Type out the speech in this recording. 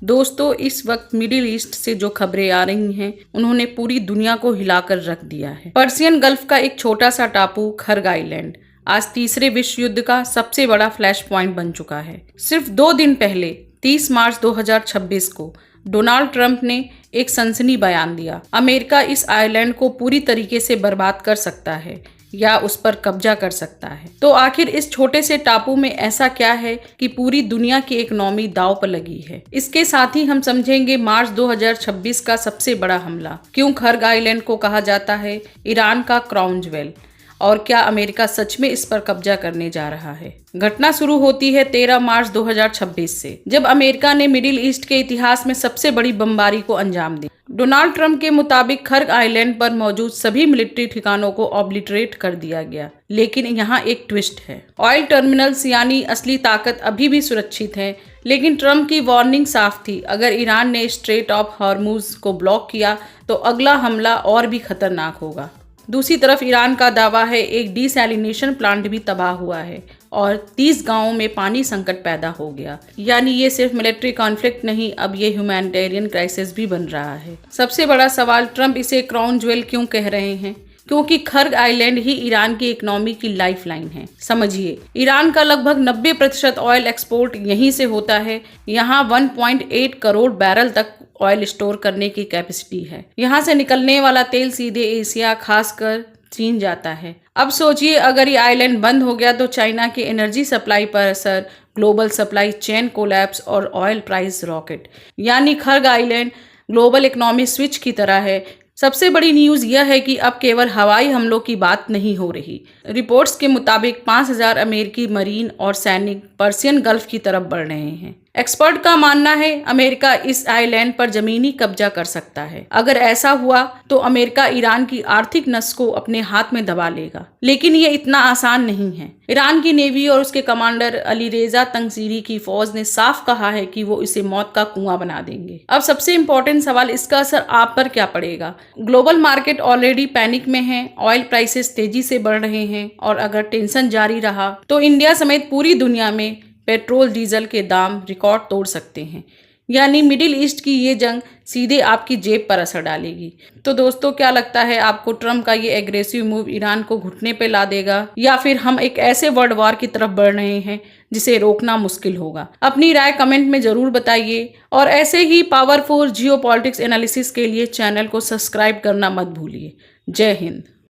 दोस्तों, इस वक्त मिडिल ईस्ट से जो खबरें आ रही हैं, उन्होंने पूरी दुनिया को हिलाकर रख दिया है। पर्सियन गल्फ का एक छोटा सा टापू खर्ग आइलैंड आज तीसरे विश्व युद्ध का सबसे बड़ा फ्लैश पॉइंट बन चुका है। सिर्फ 2 दिन पहले 30 मार्च 2026 को डोनाल्ड ट्रंप ने एक सनसनी बयान दिया। अमेरिका इस आइलैंड को पूरी तरीके से बर्बाद कर सकता है या उस पर कब्जा कर सकता है। तो आखिर इस छोटे से टापू में ऐसा क्या है कि पूरी दुनिया की इकोनॉमी दांव पर लगी है। इसके साथ ही हम समझेंगे मार्च 2026 का सबसे बड़ा हमला, क्यों खर्ग आइलैंड को कहा जाता है ईरान का क्राउन ज्वेल, और क्या अमेरिका सच में इस पर कब्जा करने जा रहा है। घटना शुरू होती है 13 मार्च 2026 से, जब अमेरिका ने मिडिल ईस्ट के इतिहास में सबसे बड़ी बमबारी को अंजाम दिया। डोनाल्ड ट्रंप के मुताबिक खर्ग आइलैंड पर मौजूद सभी मिलिट्री ठिकानों को ऑब्लिटरेट कर दिया गया, लेकिन यहाँ एक ट्विस्ट है। ऑयल टर्मिनल्स यानी असली ताकत अभी भी सुरक्षित है, लेकिन ट्रंप की वार्निंग साफ थी, अगर ईरान ने स्ट्रेट ऑफ हॉर्मुज को ब्लॉक किया तो अगला हमला और भी खतरनाक होगा। दूसरी तरफ ईरान का दावा है एक डिसैलिनेशन प्लांट भी तबाह हुआ है और 30 गांवों में पानी संकट पैदा हो गया। यानी ये सिर्फ मिलिट्री कॉन्फ्लिक्ट नहीं, अब ये ह्यूमैनिटेरियन क्राइसिस भी बन रहा है। सबसे बड़ा सवाल, ट्रंप इसे क्राउन ज्वेल क्यों कह रहे हैं? क्योंकि खर्ग आइलैंड ही ईरान की इकोनॉमी की लाइफलाइन है। समझिए, ईरान का लगभग 90% ऑयल एक्सपोर्ट यहीं से होता है। यहाँ 1.8 करोड़ बैरल तक ऑयल स्टोर करने की कैपेसिटी है। यहाँ से निकलने वाला तेल सीधे एशिया, खासकर चीन जाता है। अब सोचिए, अगर ये आइलैंड बंद हो गया तो चाइना की एनर्जी सप्लाई पर असर, ग्लोबल सप्लाई चेन कोलैप्स और ऑयल प्राइस रॉकेट। यानी खर्ग आइलैंड ग्लोबल इकोनॉमी स्विच की तरह है। सबसे बड़ी न्यूज़ यह है कि अब केवल हवाई हमलों की बात नहीं हो रही। रिपोर्ट्स के मुताबिक 5000 अमेरिकी मरीन और सैनिक पर्सियन गल्फ की तरफ बढ़ रहे हैं। एक्सपर्ट का मानना है अमेरिका इस आइलैंड पर जमीनी कब्जा कर सकता है। अगर ऐसा हुआ तो अमेरिका ईरान की आर्थिक नस को अपने हाथ में दबा लेगा, लेकिन ये इतना आसान नहीं है। ईरान की नेवी और उसके कमांडर अलीरेजा तंगसीरी की फौज ने साफ कहा है कि वो इसे मौत का कुआं बना देंगे। अब सबसे इम्पोर्टेंट सवाल, इसका असर आप पर क्या पड़ेगा? ग्लोबल मार्केट ऑलरेडी पैनिक में है, ऑयल प्राइसेस तेजी से बढ़ रहे हैं और अगर टेंशन जारी रहा तो इंडिया समेत पूरी दुनिया में पेट्रोल डीजल के दाम रिकॉर्ड तोड़ सकते हैं। यानी मिडिल ईस्ट की ये जंग सीधे आपकी जेब पर असर डालेगी। तो दोस्तों, क्या लगता है आपको, ट्रंप का ये एग्रेसिव मूव ईरान को घुटने पे ला देगा या फिर हम एक ऐसे वर्ल्ड वॉर की तरफ बढ़ रहे हैं जिसे रोकना मुश्किल होगा? अपनी राय कमेंट में जरूर बताइए और ऐसे ही पावरफुल जियोपॉलिटिक्स एनालिसिस के लिए चैनल को सब्सक्राइब करना मत भूलिए। जय हिंद।